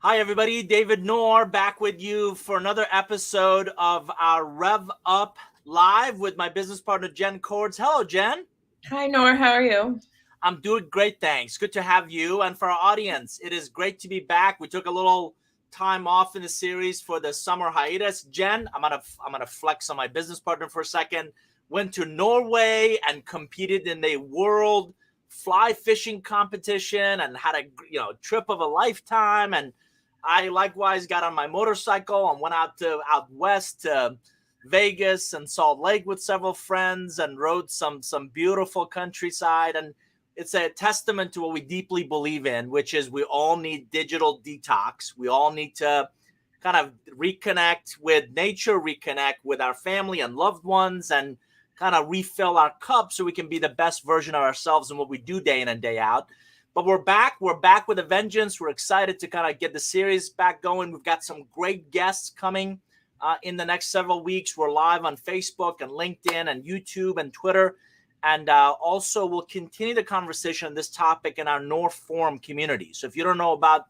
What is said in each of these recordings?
Hi, everybody. David Noor back with you for another episode of our Rev Up Live with my business partner, Jen Cords. Hello, Jen. Hi, Noor. How are you? I'm doing great, thanks. Good to have you. And for our audience, it is great to be back. We took a little time off in the series for the summer hiatus. Jen, I'm gonna flex on my business partner for a second. Went to Norway and competed in the world fly fishing competition and had a trip of a lifetime. And I likewise got on my motorcycle and went out west to Vegas and Salt Lake with several friends and rode some beautiful countryside. And it's a testament to what we deeply believe in, which is we all need digital detox. We all need to kind of reconnect with nature, reconnect with our family and loved ones, and kind of refill our cup so we can be the best version of ourselves in what we do day in and day out. But we're back with a vengeance. We're excited to kind of get the series back going. We've got some great guests coming in the next several weeks. We're live on Facebook and LinkedIn and YouTube and Twitter. And also we'll continue the conversation on this topic in our Noor Forum community. So if you don't know about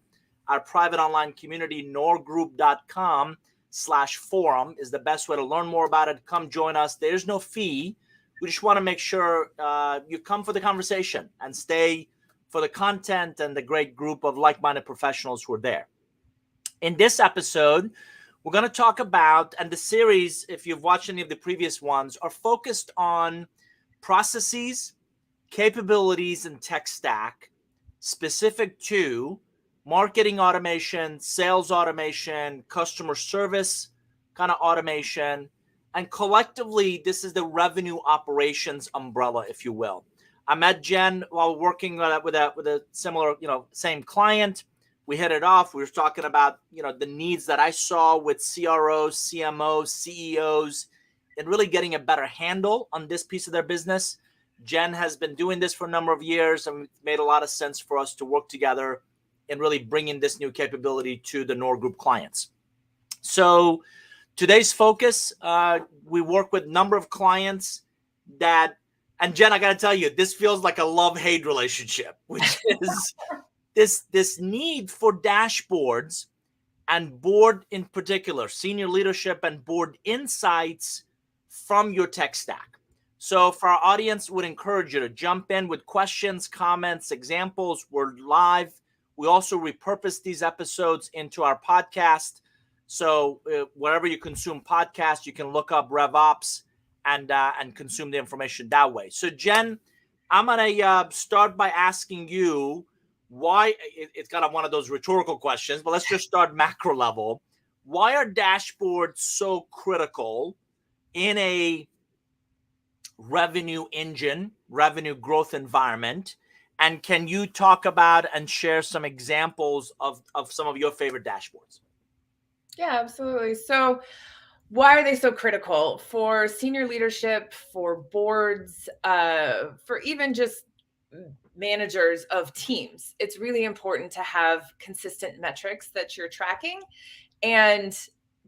our private online community, noorgroup.com/forum is the best way to learn more about it. Come join us. There's no fee. We just want to make sure you come for the conversation and stay for the content and the great group of like-minded professionals who are there. In this episode, we're going to talk about, and the series, if you've watched any of the previous ones, are focused on processes, capabilities, and tech stack specific to marketing automation, sales automation, customer service kind of automation, and collectively, this is the revenue operations umbrella, if you will. I met Jen while working with a similar, same client. We hit it off. We were talking about, the needs that I saw with CROs, CMOs, CEOs, and really getting a better handle on this piece of their business. Jen has been doing this for a number of years, and it made a lot of sense for us to work together and really bring in this new capability to the Noor Group clients. So today's focus, we work with a number of clients that, and Jen, I got to tell you, this feels like a love-hate relationship, which is this need for dashboards and board in particular, senior leadership and board insights from your tech stack. So for our audience, would encourage you to jump in with questions, comments, examples. We're live. We also repurpose these episodes into our podcast. So wherever you consume podcasts, you can look up RevOps and consume the information that way. So Jen, I'm gonna start by asking you why. It's kind of one of those rhetorical questions, but let's just start macro level. Why are dashboards so critical in a revenue engine, revenue growth environment? And can you talk about and share some examples of some of your favorite dashboards? Yeah, absolutely. So why are they so critical for senior leadership, for boards, for even just managers of teams? It's really important to have consistent metrics that you're tracking and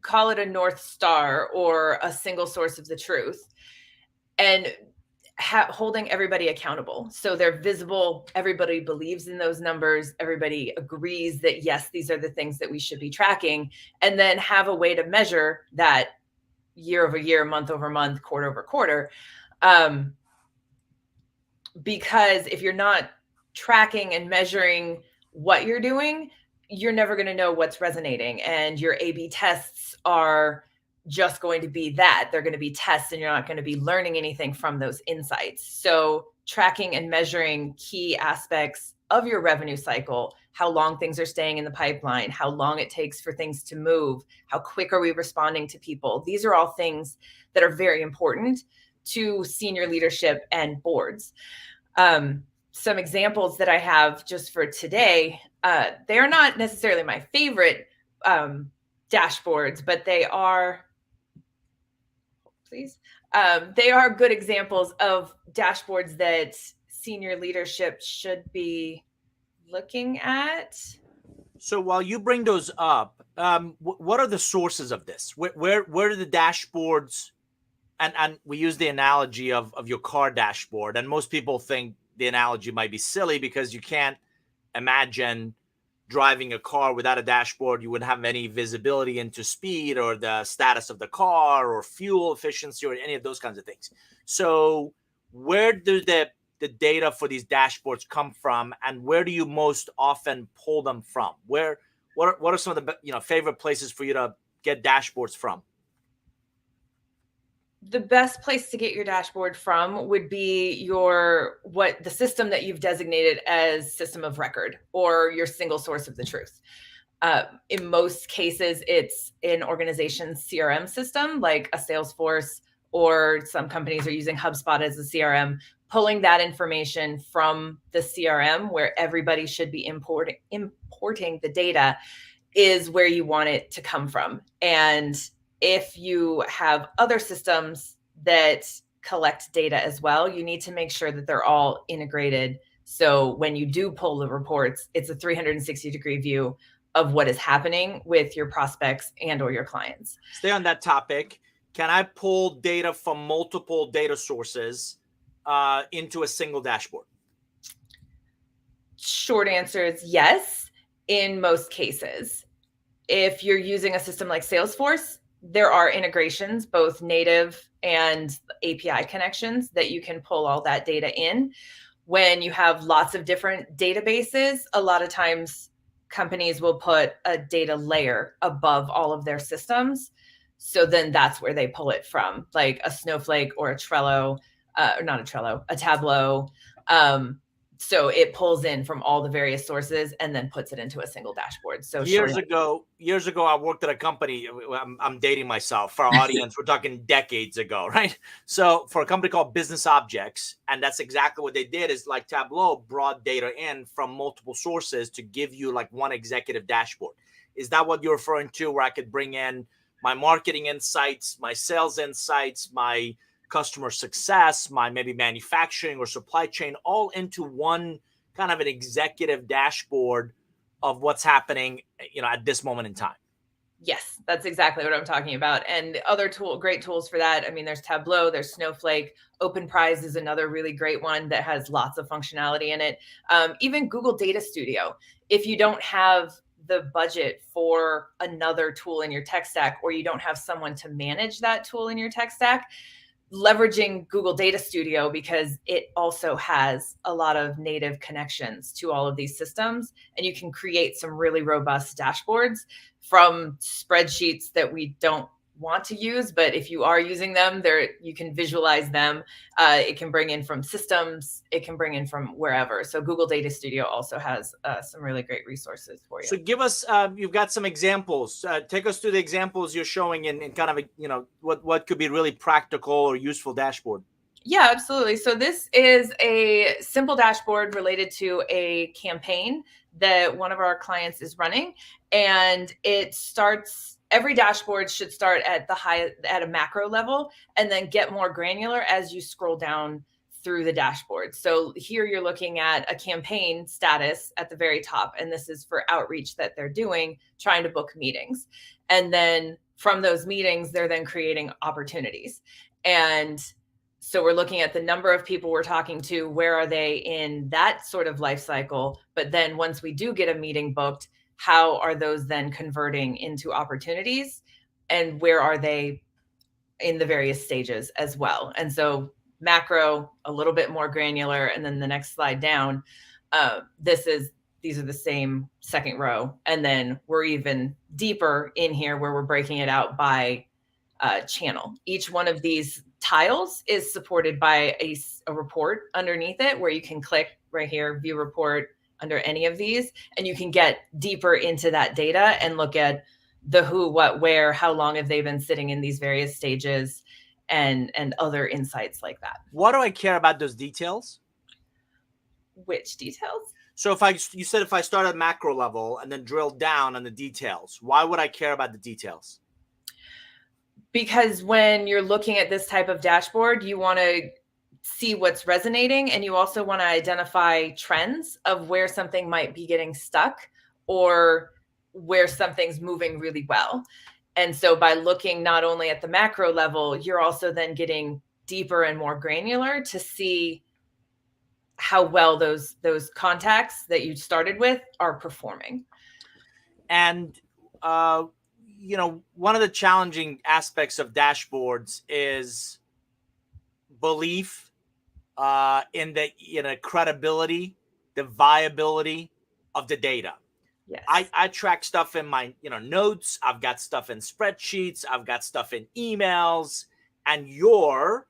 call it a North Star or a single source of the truth, and holding everybody accountable. So they're visible. Everybody believes in those numbers. Everybody agrees that, yes, these are the things that we should be tracking, and then have a way to measure that year over year, month over month, quarter over quarter. Because if you're not tracking and measuring what you're doing, you're never going to know what's resonating. And your A/B tests are just going to be that. They're going to be tests, and you're not going to be learning anything from those insights. So tracking and measuring key aspects of your revenue cycle, how long things are staying in the pipeline, how long it takes for things to move, how quick are we responding to people. These are all things that are very important to senior leadership and boards. Some examples that I have just for today, they are not necessarily my favorite dashboards, but they are, they are good examples of dashboards that senior leadership should be looking at. So while you bring those up, what are the sources of this? Where do the dashboards, and we use the analogy of your car dashboard, and most people think the analogy might be silly because you can't imagine driving a car without a dashboard, you wouldn't have any visibility into speed or the status of the car or fuel efficiency or any of those kinds of things. So where do the data for these dashboards come from, and where do you most often pull them from? What are some of the favorite places for you to get dashboards from? The best place to get your dashboard from would be the system that you've designated as system of record or your single source of the truth. In most cases, it's an organization's CRM system, like a Salesforce, or some companies are using HubSpot as a CRM, pulling that information from the CRM where everybody should be importing the data is where you want it to come from. And if you have other systems that collect data as well, you need to make sure that they're all integrated. So when you do pull the reports, it's a 360-degree view of what is happening with your prospects and or your clients. Stay on that topic. Can I pull data from multiple data sources into a single dashboard? Short answer is yes, in most cases. If you're using a system like Salesforce, there are integrations, both native and API connections, that you can pull all that data in. When you have lots of different databases, a lot of times companies will put a data layer above all of their systems. So then that's where they pull it from, like a Snowflake or a Trello, or not a Trello, a Tableau. So it pulls in from all the various sources and then puts it into a single dashboard. So years ago, I worked at a company. I'm dating myself. For our audience, we're talking decades ago, right? So for a company called Business Objects, and that's exactly what they did, is like Tableau brought data in from multiple sources to give you like one executive dashboard. Is that what you're referring to, where I could bring in my marketing insights, my sales insights, my customer success, my maybe manufacturing or supply chain, all into one kind of an executive dashboard of what's happening, at this moment in time? Yes, that's exactly what I'm talking about. And other great tools for that. I mean, there's Tableau, there's Snowflake. OpenPrize is another really great one that has lots of functionality in it. Even Google Data Studio. If you don't have the budget for another tool in your tech stack, or you don't have someone to manage that tool in your tech stack, leveraging Google Data Studio, because it also has a lot of native connections to all of these systems, and you can create some really robust dashboards from spreadsheets that we don't want to use, but if you are using them, you can visualize them. It can bring in from systems, it can bring in from wherever. So Google Data Studio also has some really great resources for you. So give us, you've got some examples. Take us through the examples you're showing in kind of what could be really practical or useful dashboard. Yeah, absolutely. So this is a simple dashboard related to a campaign that one of our clients is running, and every dashboard should start at a macro level and then get more granular as you scroll down through the dashboard. So here you're looking at a campaign status at the very top, and this is for outreach that they're doing, trying to book meetings. And then from those meetings, they're then creating opportunities. And so we're looking at the number of people we're talking to, where are they in that sort of life cycle? But then once we do get a meeting booked, how are those then converting into opportunities, and where are they in the various stages as well? And so macro, a little bit more granular, and then the next slide down, these are the same second row, and then we're even deeper in here where we're breaking it out by channel. Each one of these tiles is supported by a report underneath it, where you can click right here, view report, under any of these, and you can get deeper into that data and look at the who, what, where, how long have they been sitting in these various stages, and other insights like that. Why do I care about those details? Which details? So you said if I start at macro level and then drill down on the details, why would I care about the details? Because when you're looking at this type of dashboard, you want to see what's resonating, and you also want to identify trends of where something might be getting stuck or where something's moving really well. And so by looking not only at the macro level, you're also then getting deeper and more granular to see how well those contacts that you started with are performing. And one of the challenging aspects of dashboards is belief in the credibility, the viability of the data. Yes. I track stuff in my notes. I've got stuff in spreadsheets. I've got stuff in emails, and your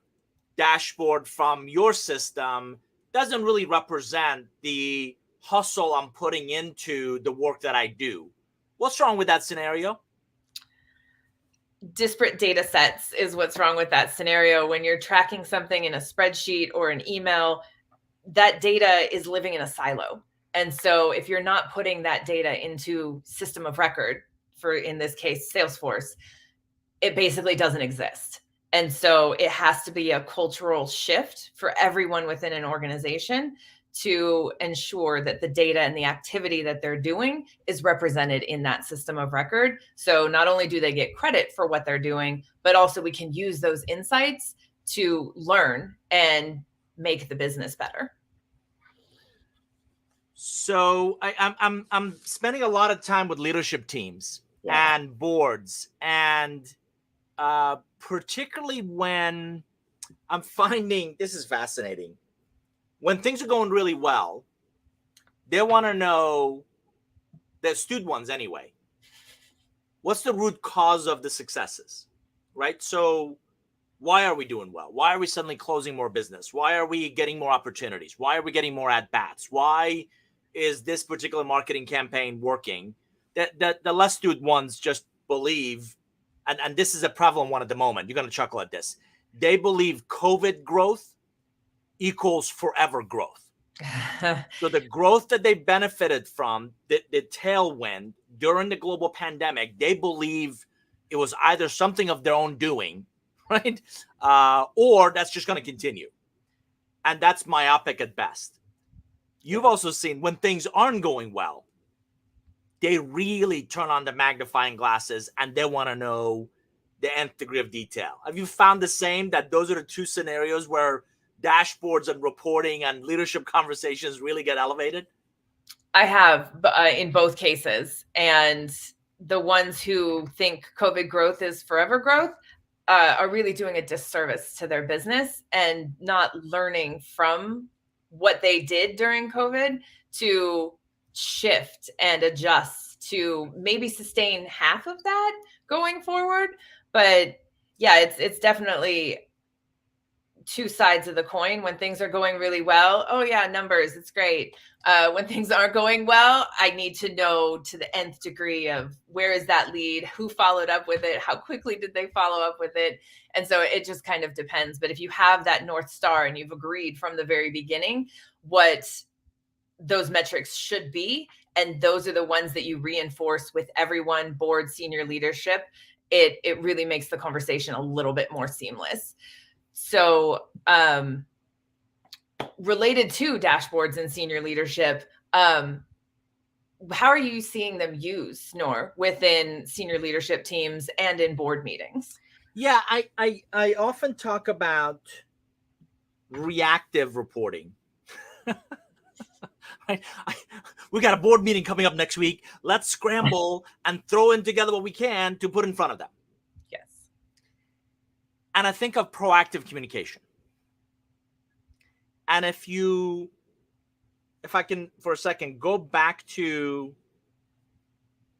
dashboard from your system doesn't really represent the hustle I'm putting into the work that I do. What's wrong with that scenario? Disparate data sets is what's wrong with that scenario. When you're tracking something in a spreadsheet or an email, that data is living in a silo. And so if you're not putting that data into system of record, for in this case, Salesforce, it basically doesn't exist. And so it has to be a cultural shift for everyone within an organization to ensure that the data and the activity that they're doing is represented in that system of record. So not only do they get credit for what they're doing, but also we can use those insights to learn and make the business better. So I'm spending a lot of time with leadership teams and boards, and particularly when I'm finding, this is fascinating, when things are going really well, they want to know, the astute ones anyway, what's the root cause of the successes, right? So why are we doing well? Why are we suddenly closing more business? Why are we getting more opportunities? Why are we getting more at bats? Why is this particular marketing campaign working? The less astute ones just believe, and this is a prevalent one at the moment, you're going to chuckle at this, they believe COVID growth equals forever growth. So the growth that they benefited from, the tailwind during the global pandemic, they believe it was either something of their own doing, right? Or that's just going to continue. And that's myopic at best. You've also seen when things aren't going well, they really turn on the magnifying glasses and they want to know the nth degree of detail. Have you found the same, that those are the two scenarios where dashboards and reporting and leadership conversations really get elevated? I have in both cases. And the ones who think COVID growth is forever growth are really doing a disservice to their business and not learning from what they did during COVID to shift and adjust to maybe sustain half of that going forward. But yeah, it's definitely two sides of the coin. When things are going really well, oh yeah, numbers, it's great. When things aren't going well, I need to know to the nth degree of where is that lead, who followed up with it, how quickly did they follow up with it. And so it just kind of depends. But if you have that North Star and you've agreed from the very beginning what those metrics should be, and those are the ones that you reinforce with everyone, board, senior leadership, it really makes the conversation a little bit more seamless. So related to dashboards and senior leadership, how are you seeing them used, Noor, within senior leadership teams and in board meetings? Yeah, I often talk about reactive reporting. We got a board meeting coming up next week. Let's scramble and throw in together what we can to put in front of them. Yes. And I think of proactive communication. And if I can for a second go back to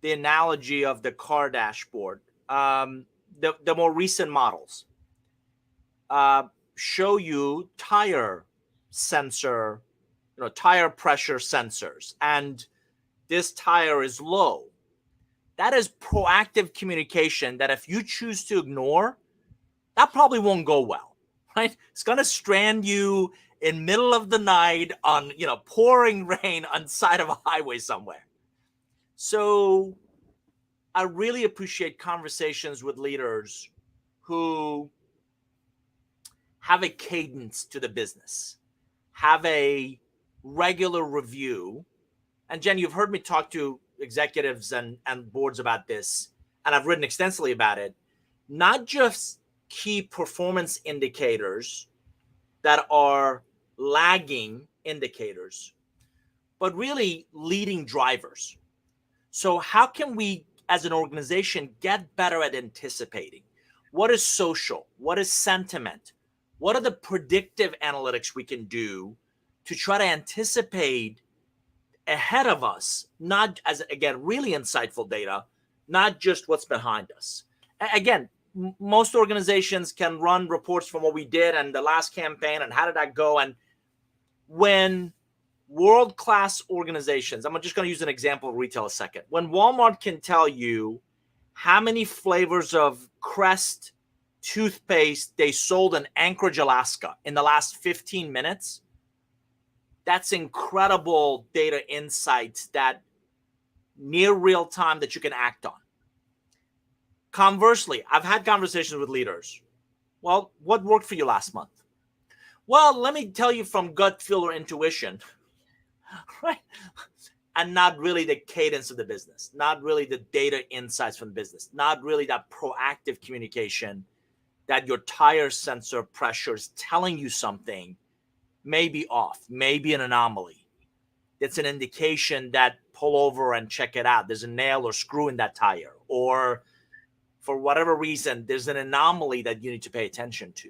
the analogy of the car dashboard, the more recent models show you tire sensor, tire pressure sensors, and this tire is low. That is proactive communication that if you choose to ignore, that probably won't go well, right? It's going to strand you in middle of the night on, pouring rain on side of a highway somewhere. So I really appreciate conversations with leaders who have a cadence to the business, have a regular review. And Jen, you've heard me talk to executives and boards about this, and I've written extensively about it. Not just key performance indicators that are lagging indicators, but really leading drivers. So how can we, as an organization, get better at anticipating? What is social? What is sentiment? What are the predictive analytics we can do to try to anticipate ahead of us, not as, again, really insightful data, not just what's behind us. Again, most organizations can run reports from what we did and the last campaign and how did that go. And when world-class organizations, I'm just going to use an example of retail a second. When Walmart can tell you how many flavors of Crest toothpaste they sold in Anchorage, Alaska in the last 15 minutes, that's incredible data insights that near real time that you can act on. Conversely, I've had conversations with leaders. Well, what worked for you last month? Well, let me tell you from gut feel or intuition, right? And not really the cadence of the business, not really the data insights from the business, not really that proactive communication that your tire sensor pressure is telling you something may be off, maybe an anomaly. It's an indication that pull over and check it out. There's a nail or screw in that tire, or for whatever reason, there's an anomaly that you need to pay attention to.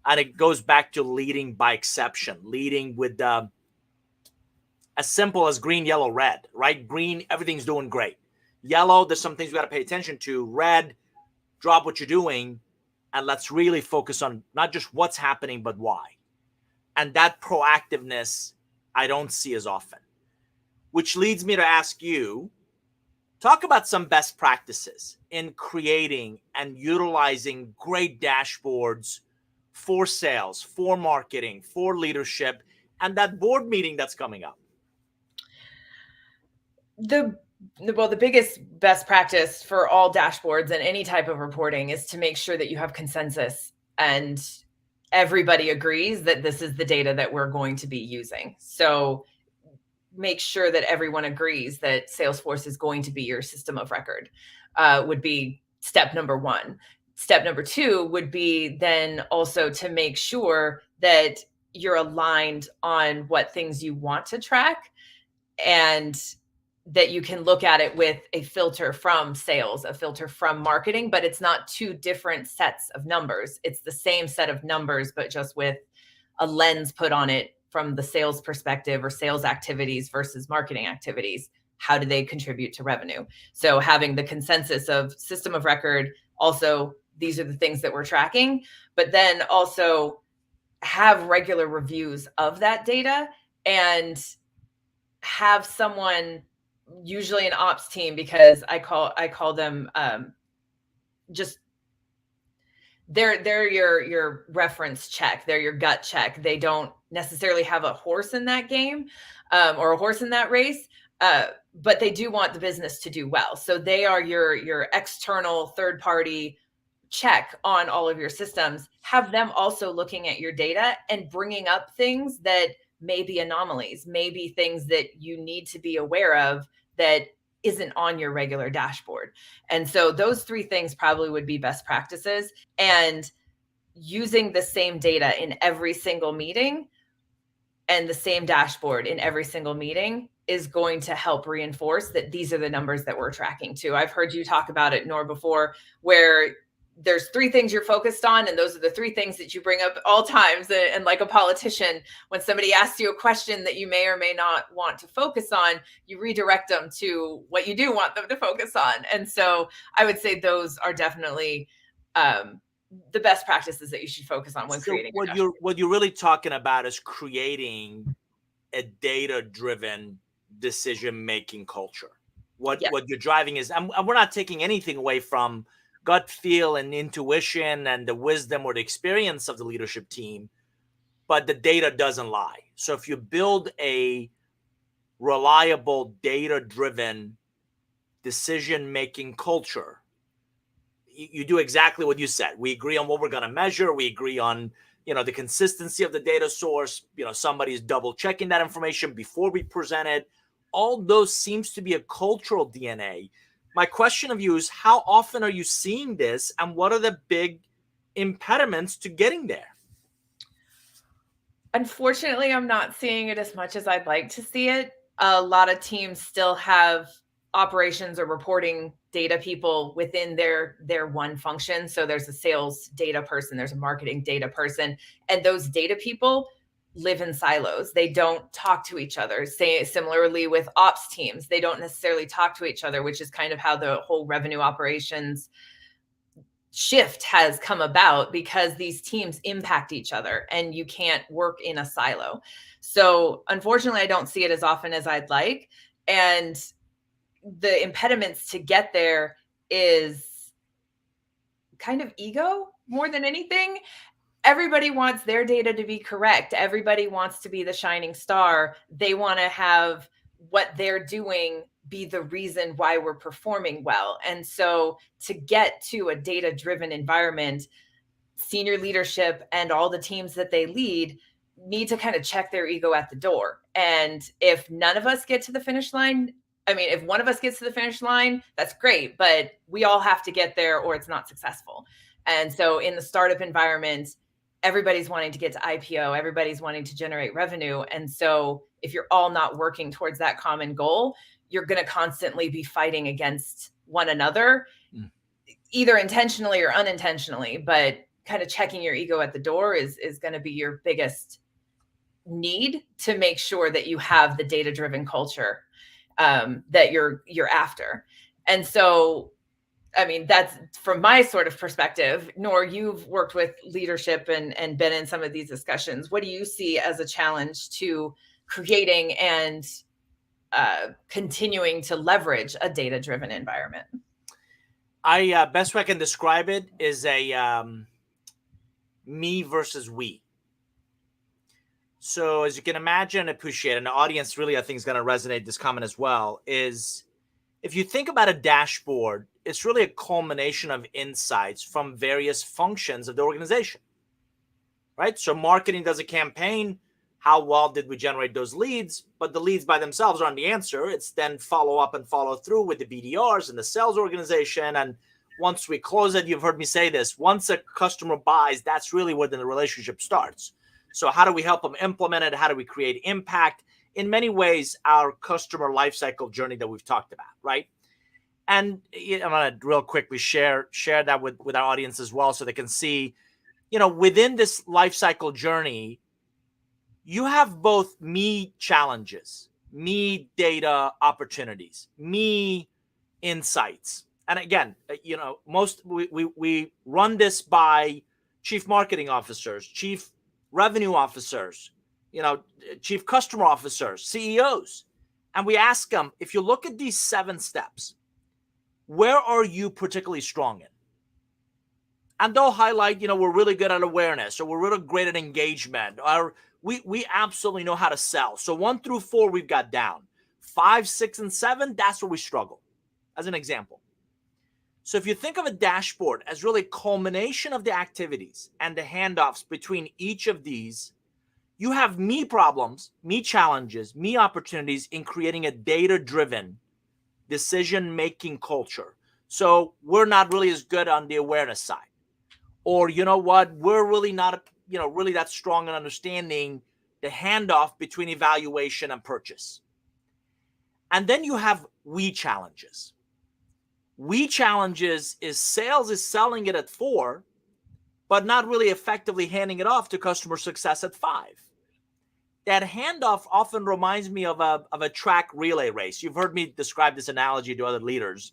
And it goes back to leading by exception, leading with as simple as green, yellow, red, right? Green, everything's doing great. Yellow, there's some things we got to pay attention to. Red, drop what you're doing, and let's really focus on not just what's happening, but why. And that proactiveness, I don't see as often, which leads me to ask you, talk about some best practices in creating and utilizing great dashboards for sales, for marketing, for leadership, and that board meeting that's coming up. The biggest best practice for all dashboards and any type of reporting is to make sure that you have consensus and everybody agrees that this is the data that we're going to be using. So make sure that everyone agrees that Salesforce is going to be your system of record, would be step number one. Step number two would be then also to make sure that you're aligned on what things you want to track, and that you can look at it with a filter from sales, a filter from marketing, but it's not two different sets of numbers. It's the same set of numbers, but just with a lens put on it from the sales perspective, or sales activities versus marketing activities. How do they contribute to revenue? So having the consensus of system of record, also, these are the things that we're tracking, but then also have regular reviews of that data and have someone, usually an ops team, because I call them just they're your reference check, they're your gut check. They don't necessarily have a horse in that game, or a horse in that race, but they do want the business to do well. So they are your external third party check on all of your systems. Have them also looking at your data and bringing up things that may be anomalies, maybe things that you need to be aware of that isn't on your regular dashboard. And so those three things probably would be best practices. And using the same data in every single meeting and the same dashboard in every single meeting is going to help reinforce that these are the numbers that we're tracking to. I've heard you talk about it, Nor, before, where there's three things you're focused on, and those are the three things that you bring up at all times. And like a politician, when somebody asks you a question that you may or may not want to focus on, you redirect them to what you do want them to focus on. And so I would say those are definitely the best practices that you should focus on when creating. What you're really talking about is creating a data-driven decision-making culture. What you're driving is, and we're not taking anything away from gut feel and intuition and the wisdom or the experience of the leadership team, but the data doesn't lie. So if you build a reliable, data-driven decision-making culture, you do exactly what you said. We agree on what we're going to measure. We agree on, the consistency of the data source. Somebody's double checking that information before we present it. All those seems to be a cultural DNA. My question of you is, how often are you seeing this, and what are the big impediments to getting there? Unfortunately, I'm not seeing it as much as I'd like to see it. A lot of teams still have operations or reporting data people within their one function. So there's a sales data person, there's a marketing data person, and those data people live in silos. They don't talk to each other. Say similarly with ops teams, they don't necessarily talk to each other, which is kind of how the whole revenue operations shift has come about, because these teams impact each other and you can't work in a silo. So unfortunately, I don't see it as often as I'd like. And the impediments to get there is kind of ego more than anything. Everybody wants their data to be correct. Everybody wants to be the shining star. They want to have what they're doing be the reason why we're performing well. And so to get to a data-driven environment, senior leadership and all the teams that they lead need to kind of check their ego at the door. And if none of us get to the finish line, I mean, if one of us gets to the finish line, that's great, but we all have to get there or it's not successful. And so in the startup environment, everybody's wanting to get to IPO, everybody's wanting to generate revenue. And so if you're all not working towards that common goal, you're going to constantly be fighting against one another, either intentionally or unintentionally. But kind of checking your ego at the door is going to be your biggest need to make sure that you have the data-driven culture that you're after. And so, I mean, that's from my sort of perspective. Nor, you've worked with leadership and been in some of these discussions. What do you see as a challenge to creating and continuing to leverage a data-driven environment? Best way I can describe it is a me versus we. So as you can imagine and appreciate, and the audience really, I think, is going to resonate this comment as well, is if you think about a dashboard, it's really a culmination of insights from various functions of the organization, right? So marketing does a campaign. How well did we generate those leads? But the leads by themselves aren't the answer. It's then follow up and follow through with the BDRs and the sales organization. And once we close it, you've heard me say this, once a customer buys, that's really where the relationship starts. So how do we help them implement it? How do we create impact? In many ways, our customer lifecycle journey that we've talked about, right? And I'm going to real quickly share that with our audience as well, so they can see, within this lifecycle journey, you have both me challenges, me data opportunities, me insights. And again, we run this by chief marketing officers, chief revenue officers, chief customer officers, CEOs. And we ask them, if you look at these 7 steps, where are you particularly strong in? And they'll highlight, we're really good at awareness, or we're really great at engagement, or we absolutely know how to sell. So 1 through 4, we've got down. 5, 6, and 7, that's where we struggle, as an example. So if you think of a dashboard as really a culmination of the activities and the handoffs between each of these, you have me problems, me challenges, me opportunities in creating a data-driven decision-making culture. So we're not really as good on the awareness side. Or, we're really not, really that strong in understanding the handoff between evaluation and purchase. And then you have we challenges. We challenges is sales is selling it at 4, but not really effectively handing it off to customer success at 5. That handoff often reminds me of a track relay race. You've heard me describe this analogy to other leaders.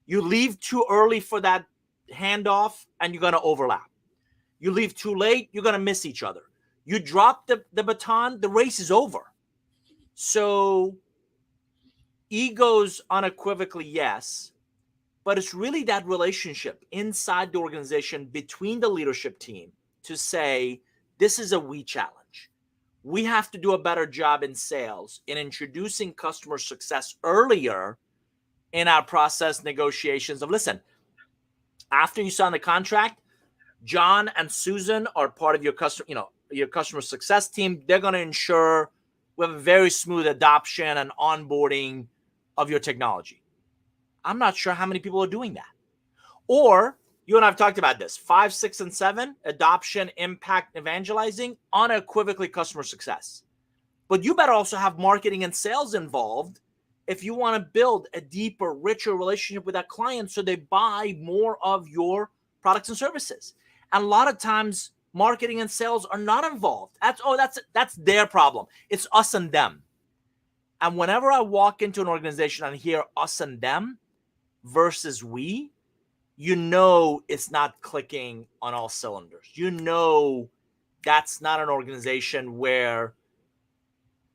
You leave too early for that handoff, and you're going to overlap. You leave too late, you're going to miss each other. You drop the baton, the race is over. So egos unequivocally yes, but it's really that relationship inside the organization between the leadership team to say, this is a we challenge. We have to do a better job in sales in introducing customer success earlier in our process negotiations of, listen, after you sign the contract, John and Susan are part of your customer success team. They're going to ensure we have a very smooth adoption and onboarding of your technology. I'm not sure how many people are doing that. Or You and I have talked about this. 5, 6, and 7, adoption, impact, evangelizing, unequivocally customer success. But you better also have marketing and sales involved if you want to build a deeper, richer relationship with that client so they buy more of your products and services. And a lot of times, marketing and sales are not involved. That's their problem. It's us and them. And whenever I walk into an organization and hear us and them versus we, you know it's not clicking on all cylinders. You know that's not an organization where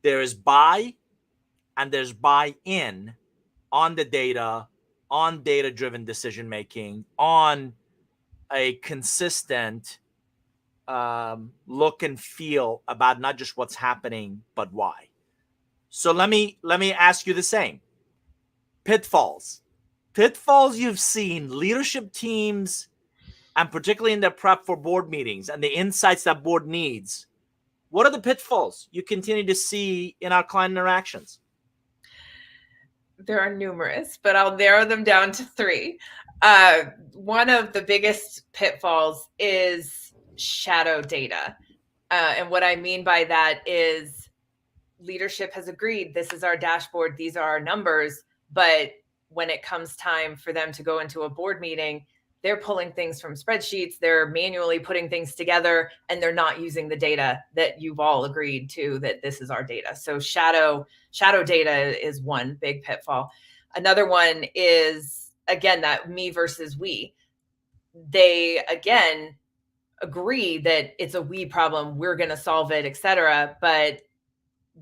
there is buy and there's buy-in on the data, on data-driven decision making, on a consistent look and feel about not just what's happening but why. So let me ask you the same. Pitfalls you've seen leadership teams, and particularly in their prep for board meetings and the insights that board needs. What are the pitfalls you continue to see in our client interactions? There are numerous, but I'll narrow them down to 3. One of the biggest pitfalls is shadow data. And what I mean by that is leadership has agreed, this is our dashboard, these are our numbers, but when it comes time for them to go into a board meeting, they're pulling things from spreadsheets, they're manually putting things together, and they're not using the data that you've all agreed to, that this is our data. So shadow data is one big pitfall. Another one is, again, that me versus we. They, again, agree that it's a we problem, we're going to solve it, etc., but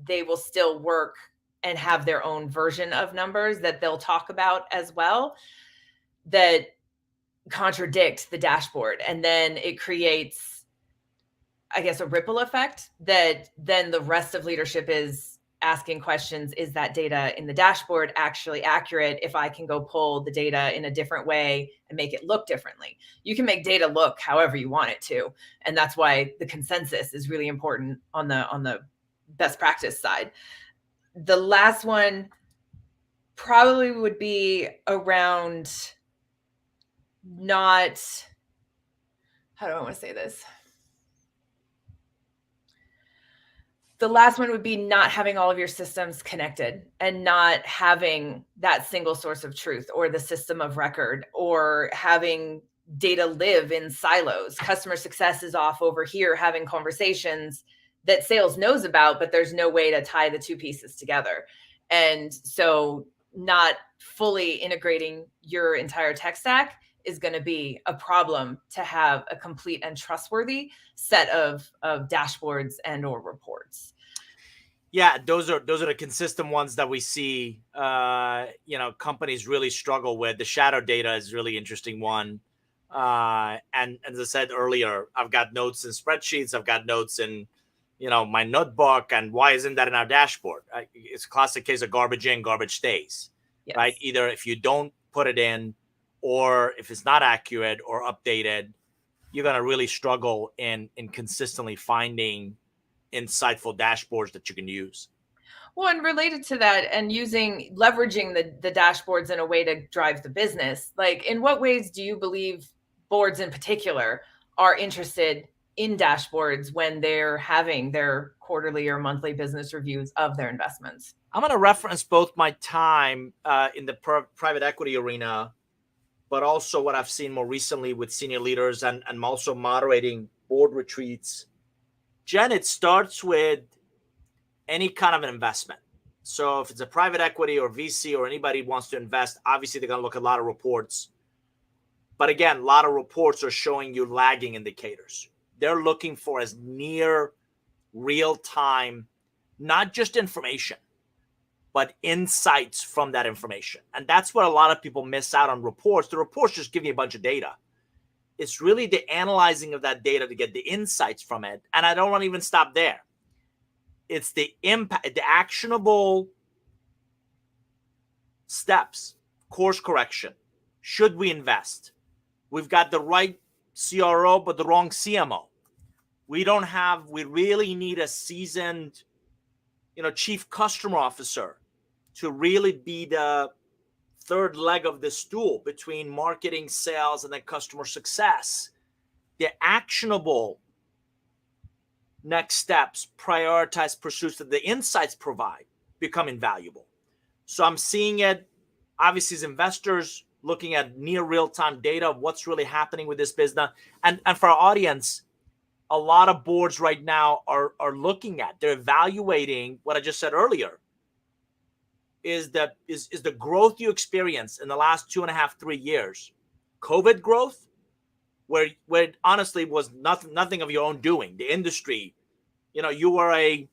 they will still work and have their own version of numbers that they'll talk about as well that contradict the dashboard. And then it creates, I guess, a ripple effect that then the rest of leadership is asking questions. Is that data in the dashboard actually accurate? If I can go pull the data in a different way and make it look differently, you can make data look however you want it to. And that's why the consensus is really important on the best practice side. The last one probably would be around not, how do I want to say this? The last one would be not having all of your systems connected and not having that single source of truth or the system of record, or having data live in silos. Customer success is off over here having conversations that sales knows about, but there's no way to tie the two pieces together. And so not fully integrating your entire tech stack is going to be a problem to have a complete and trustworthy set of dashboards and or reports. Yeah, those are the consistent ones that we see. Companies really struggle with. The shadow data is a really interesting one. And as I said earlier, I've got notes in spreadsheets. I've got notes in, my notebook. And why isn't that in our dashboard? It's a classic case of garbage in, garbage stays. Yes. Right? Either if you don't put it in, or if it's not accurate or updated, you're going to really struggle in consistently finding insightful dashboards that you can use. Well, and related to that, and leveraging the dashboards in a way to drive the business, like in what ways do you believe boards in particular are interested in dashboards when they're having their quarterly or monthly business reviews of their investments? I'm going to reference both my time in the private equity arena, but also what I've seen more recently with senior leaders, and I'm also moderating board retreats. Jen, it starts with any kind of an investment. So if it's a private equity or VC or anybody wants to invest, obviously they're going to look at a lot of reports. But again, a lot of reports are showing you lagging indicators. They're looking for as near real time, not just information, but insights from that information. And that's what a lot of people miss out on reports. The reports just give you a bunch of data. It's really the analyzing of that data to get the insights from it. And I don't want to even stop there. It's the impact, the actionable steps, course correction. Should we invest? We've got the right CRO, but the wrong CMO. We really need a seasoned, chief customer officer to really be the third leg of the stool between marketing, sales, and then customer success, the actionable next steps, prioritize pursuits that the insights provide become invaluable. So I'm seeing it, obviously, as investors looking at near real-time data of what's really happening with this business. And for our audience, a lot of boards right now are looking at, they're evaluating what I just said earlier, is the growth you experienced in the last 2.5, 3 years, COVID growth, where it honestly was nothing of your own doing. The industry, you were a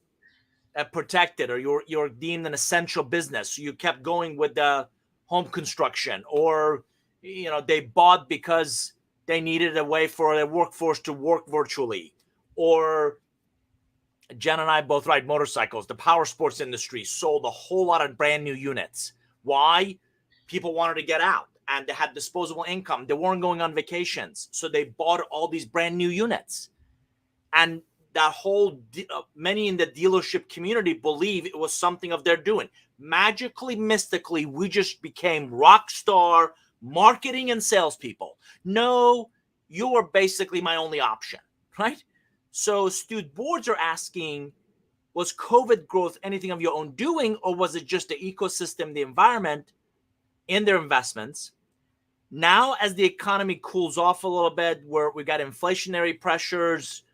protected, or you're deemed an essential business, so you kept going with the home construction, or they bought because they needed a way for their workforce to work virtually, or Jen and I both ride motorcycles. The power sports industry sold a whole lot of brand new units. Why? People wanted to get out and they had disposable income. They weren't going on vacations, so they bought all these brand new units. And that whole, many in the dealership community believe it was something of their doing. Magically, mystically, we just became rock star marketing and salespeople. No, you were basically my only option, right? So astute boards are asking, was COVID growth anything of your own doing, or was it just the ecosystem, the environment in their investments? Now, as the economy cools off a little bit, where we got inflationary pressures,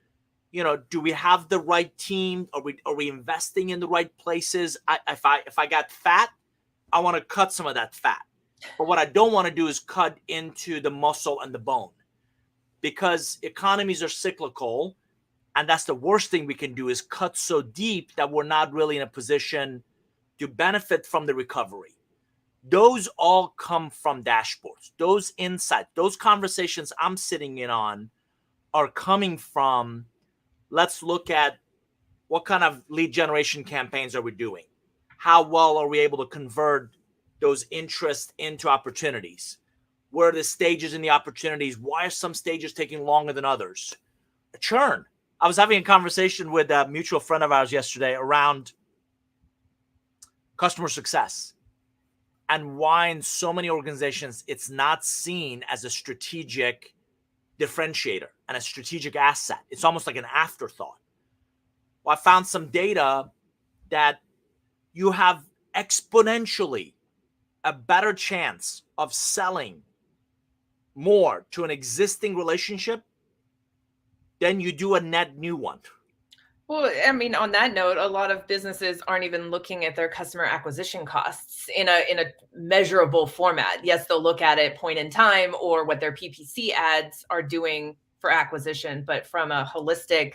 do we have the right team? Are we investing in the right places? If I got fat, I want to cut some of that fat. But what I don't want to do is cut into the muscle and the bone, because economies are cyclical. And that's the worst thing we can do, is cut so deep that we're not really in a position to benefit from the recovery. Those all come from dashboards. Those insights, those conversations I'm sitting in on are coming from, let's look at what kind of lead generation campaigns are we doing? How well are we able to convert those interests into opportunities? Where are the stages in the opportunities? Why are some stages taking longer than others? Churn. I was having a conversation with a mutual friend of ours yesterday around customer success, and why in so many organizations it's not seen as a strategic differentiator and a strategic asset. It's almost like an afterthought. Well, I found some data that you have exponentially a better chance of selling more to an existing relationship than you do a net new one. Well, I mean, on that note, a lot of businesses aren't even looking at their customer acquisition costs in a measurable format. Yes, they'll look at it point in time, or what their PPC ads are doing for acquisition, but from a holistic,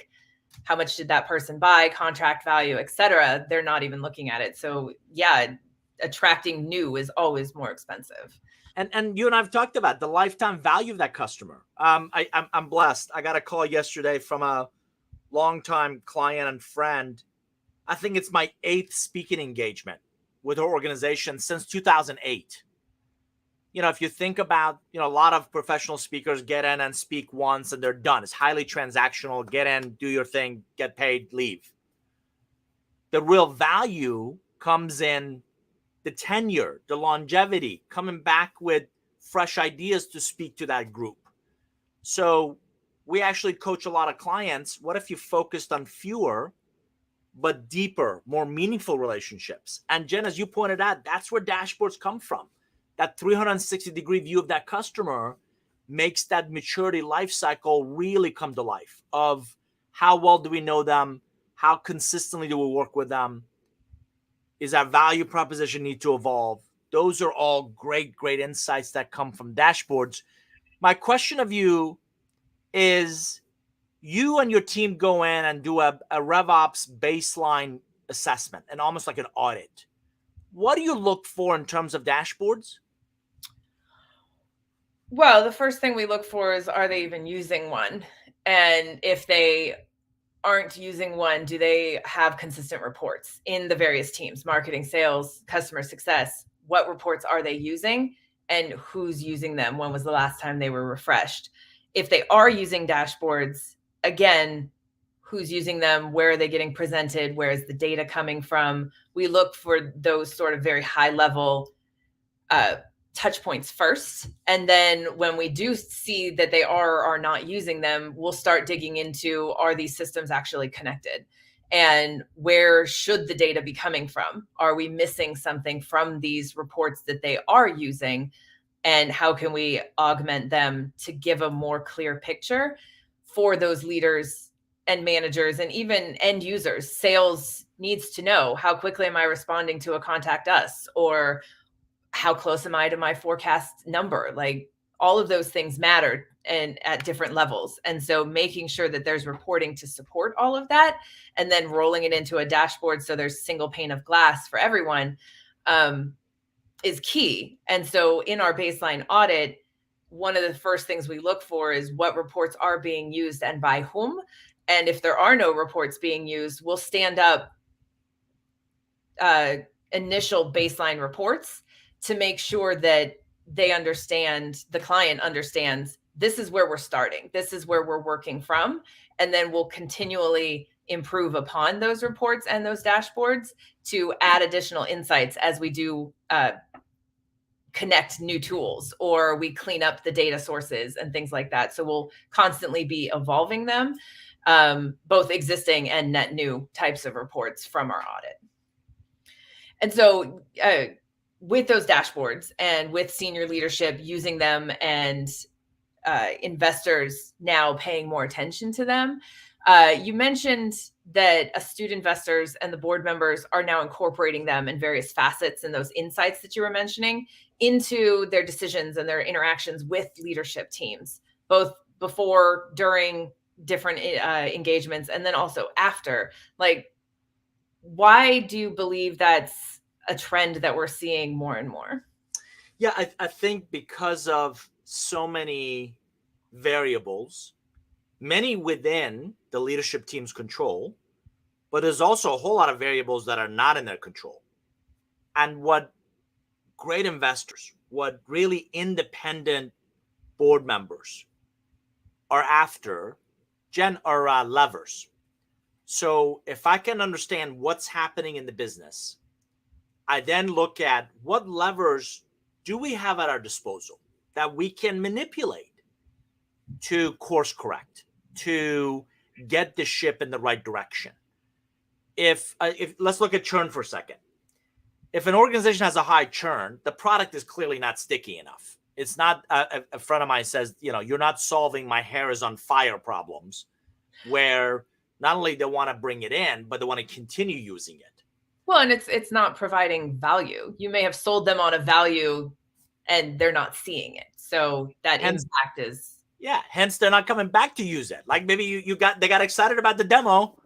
how much did that person buy, contract value, et cetera, they're not even looking at it. So yeah, attracting new is always more expensive. And you and I've talked about the lifetime value of that customer. I'm blessed. I got a call yesterday from a longtime client and friend. I think it's my 8th speaking engagement with her organization since 2008. If you think about, a lot of professional speakers get in and speak once and they're done. It's highly transactional. Get in, do your thing, get paid, leave. The real value comes in the tenure, the longevity, coming back with fresh ideas to speak to that group. So we actually coach a lot of clients. What if you focused on fewer but deeper, more meaningful relationships? And Jen, as you pointed out, that's where dashboards come from. That 360-degree view of that customer makes that maturity life cycle really come to life, of how well do we know them? How consistently do we work with them? Is our value proposition need to evolve? Those are all great insights that come from dashboards. My question of you is, you and your team go in and do a RevOps baseline assessment, and almost like an audit. What do you look for in terms of dashboards? Well, the first thing we look for is, are they even using one? And if they aren't using one, do they have consistent reports in the various teams, marketing, sales, customer success? What reports are they using, and who's using them? When was the last time they were refreshed? If they are using dashboards, again, who's using them? Where are they getting presented? Where is the data coming from? We look for those sort of very high level touch points first. And then when we do see that they are or not using them, we'll start digging into, are these systems actually connected? And where should the data be coming from? Are we missing something from these reports that they are using? And how can we augment them to give a more clear picture for those leaders and managers and even end users? Sales needs to know, how quickly am I responding to a contact us, or how close am I to my forecast number? Like, all of those things matter and at different levels. And so making sure that there's reporting to support all of that, and then rolling it into a dashboard so there's single pane of glass for everyone, is key. And so in our baseline audit, one of the first things we look for is what reports are being used and by whom. And if there are no reports being used, we'll stand up initial baseline reports to make sure that they understand, the client understands, this is where we're starting, this is where we're working from. And then we'll continually improve upon those reports and those dashboards to add additional insights as we do connect new tools, or we clean up the data sources and things like that. So we'll constantly be evolving them, both existing and net new types of reports from our audit. And so with those dashboards and with senior leadership using them, and investors now paying more attention to them, you mentioned that astute investors and the board members are now incorporating them in various facets and those insights that you were mentioning into their decisions and their interactions with leadership teams, both before, during different engagements, and then also after. Like, why do you believe that's a trend that we're seeing more and more? Yeah, I think because of so many variables, many within the leadership team's control, but there's also a whole lot of variables that are not in their control. And what great investors, what really independent board members are after, are levers. So if I can understand what's happening in the business, I then look at what levers do we have at our disposal that we can manipulate to course correct, to get the ship in the right direction. If let's look at churn for a second. If an organization has a high churn, the product is clearly not sticky enough. It's not, a friend of mine says, you're not solving my hair is on fire problems, where not only they want to bring it in, but they want to continue using it. Well, and it's not providing value. You may have sold them on a value and they're not seeing it. So that impact is... Yeah, hence they're not coming back to use it. Like maybe they got excited about the demo,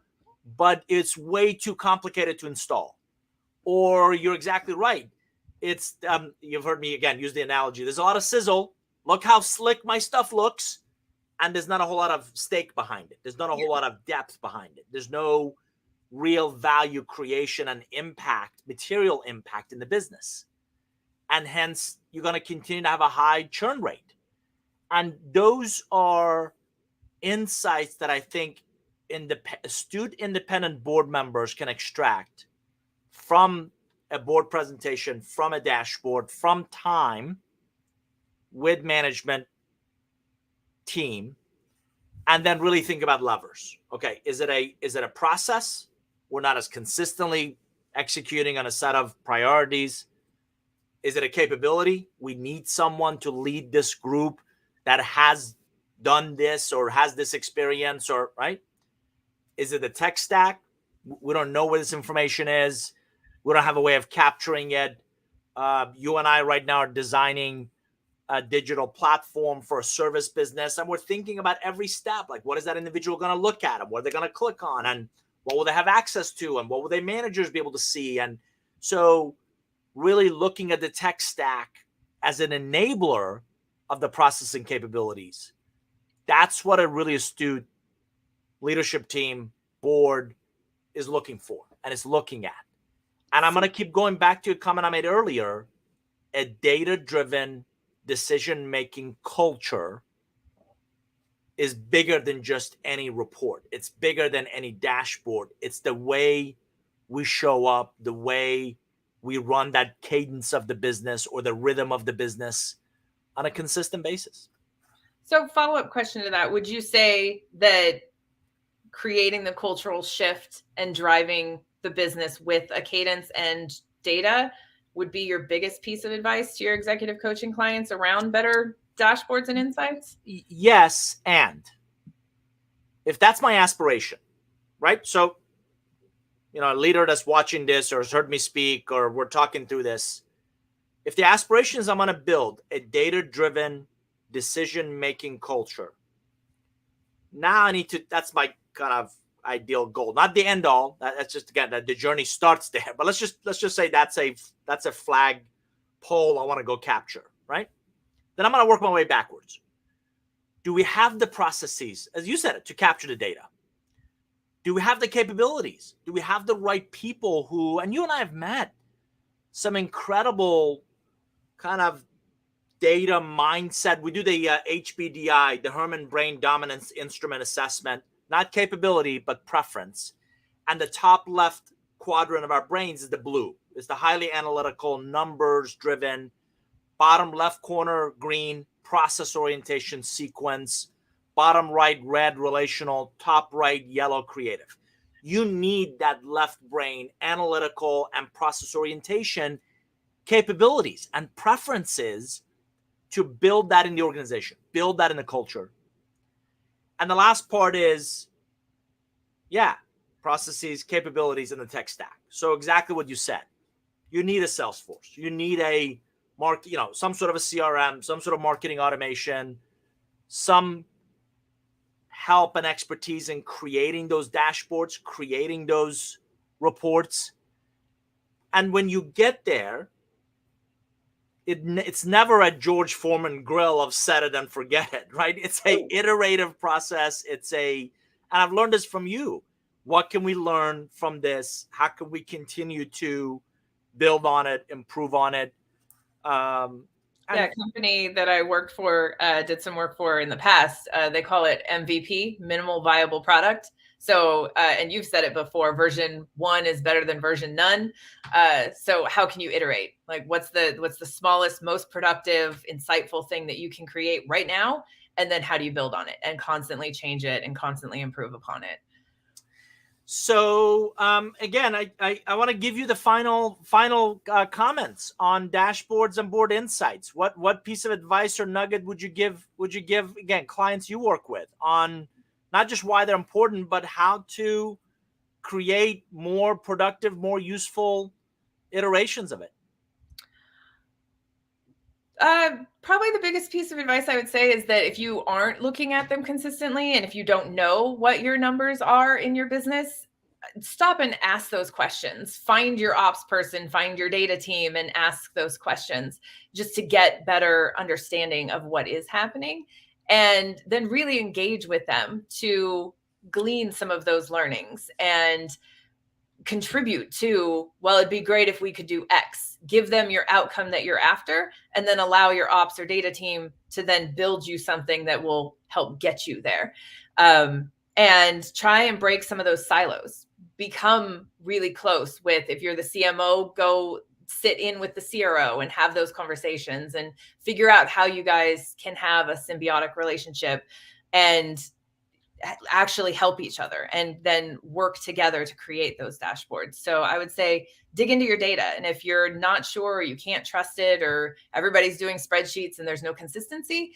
but it's way too complicated to install. Or you're exactly right. It's you've heard me again use the analogy. There's a lot of sizzle. Look how slick my stuff looks, and there's not a whole lot of steak behind it. There's not a whole lot of depth behind it. There's no real value creation and impact, material impact in the business. And hence you're going to continue to have a high churn rate. And those are insights that I think astute independent board members can extract from a board presentation, from a dashboard, from time with management team, and then really think about levers. Okay, is it a process? We're not as consistently executing on a set of priorities. Is it a capability? We need someone to lead this group that has done this or has this experience, or right? Is it the tech stack? We don't know where this information is. We don't have a way of capturing it. You and I right now are designing a digital platform for a service business, and we're thinking about every step. Like, what is that individual going to look at, and what are they going to click on, and what will they have access to, and what will their managers be able to see? And so really looking at the tech stack as an enabler of the processing capabilities. That's what a really astute leadership team, board is looking for and is looking at. And I'm going to keep going back to a comment I made earlier. A data-driven decision-making culture is bigger than just any report. It's bigger than any dashboard. It's the way we show up, the way we run that cadence of the business or the rhythm of the business on a consistent basis. So follow-up question to that, would you say that creating the cultural shift and driving the business with a cadence and data would be your biggest piece of advice to your executive coaching clients around better dashboards and insights? Yes, and if that's my aspiration, right? So, a leader that's watching this or has heard me speak or we're talking through this, if the aspiration is I'm going to build a data-driven decision-making culture, now I need to, that's my kind of ideal goal, not the end all. That's just, again, that the journey starts there. But let's just say that's a flag pole I want to go capture, right? Then I'm going to work my way backwards. Do we have the processes, as you said it, to capture the data? Do we have the capabilities? Do we have the right people who, and you and I have met some incredible kind of data mindset. We do the HBDI, the Herman Brain Dominance Instrument Assessment, not capability, but preference. And the top left quadrant of our brains is the blue. It's the highly analytical, numbers-driven. Bottom left corner, green, process orientation sequence. Bottom right, red, relational. Top right, yellow, creative. You need that left brain, analytical, and process orientation capabilities and preferences to build that in the organization, build that in the culture. And the last part is, processes, capabilities, and the tech stack. So exactly what you said. You need a Salesforce. You need a some sort of a CRM, some sort of marketing automation, some help and expertise in creating those dashboards, creating those reports. And when you get there, it's never a George Foreman grill of set it and forget it, right? It's a iterative process. And I've learned this from you. What can we learn from this? How can we continue to build on it, improve on it? A company that I worked for, did some work for in the past, they call it MVP, minimal viable product. So, and you've said it before, version 1 is better than version none. So how can you iterate? Like what's the smallest, most productive, insightful thing that you can create right now? And then how do you build on it and constantly change it and constantly improve upon it? So again, I want to give you the final comments on dashboards and board insights. What piece of advice or nugget would you give again clients you work with on not just why they're important, but how to create more productive, more useful iterations of it? Probably the biggest piece of advice I would say is that if you aren't looking at them consistently and if you don't know what your numbers are in your business, stop and ask those questions. Find your ops person, find your data team and ask those questions just to get better understanding of what is happening and then really engage with them to glean some of those learnings and contribute to, well, it'd be great if we could do X. Give them your outcome that you're after, and then allow your ops or data team to then build you something that will help get you there. And try and break some of those silos. Become really close with, if you're the CMO, go sit in with the CRO and have those conversations and figure out how you guys can have a symbiotic relationship and actually help each other and then work together to create those dashboards. So I would say dig into your data. And if you're not sure or you can't trust it or everybody's doing spreadsheets and there's no consistency,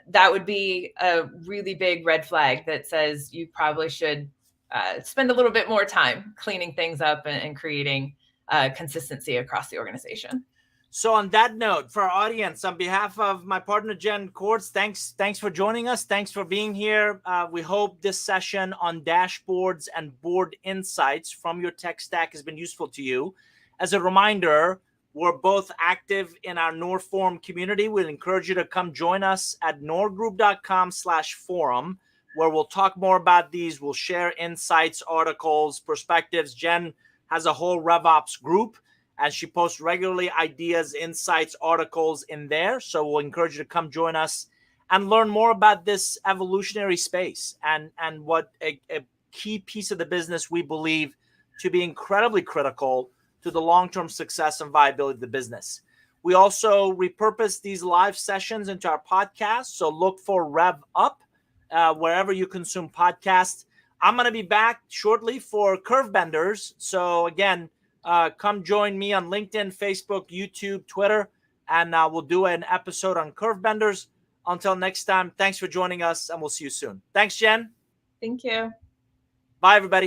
that would be a really big red flag that says you probably should spend a little bit more time cleaning things up and creating consistency across the organization. So on that note, for our audience, on behalf of my partner, Jen Kortz, thanks for joining us. Thanks for being here. We hope this session on dashboards and board insights from your tech stack has been useful to you. As a reminder, we're both active in our Norforum community. We'd encourage you to come join us at norgroup.com/forum, where we'll talk more about these. We'll share insights, articles, perspectives. Jen has a whole RevOps group, and she posts regularly ideas, insights, articles in there. So we'll encourage you to come join us and learn more about this evolutionary space and what a key piece of the business we believe to be incredibly critical to the long-term success and viability of the business. We also repurpose these live sessions into our podcast. So look for Rev Up wherever you consume podcasts. I'm going to be back shortly for Curve Benders. So again, come join me on LinkedIn, Facebook, YouTube, Twitter, and we'll do an episode on Curve Benders. Until next time, thanks for joining us, and we'll see you soon. Thanks, Jen. Thank you. Bye, everybody.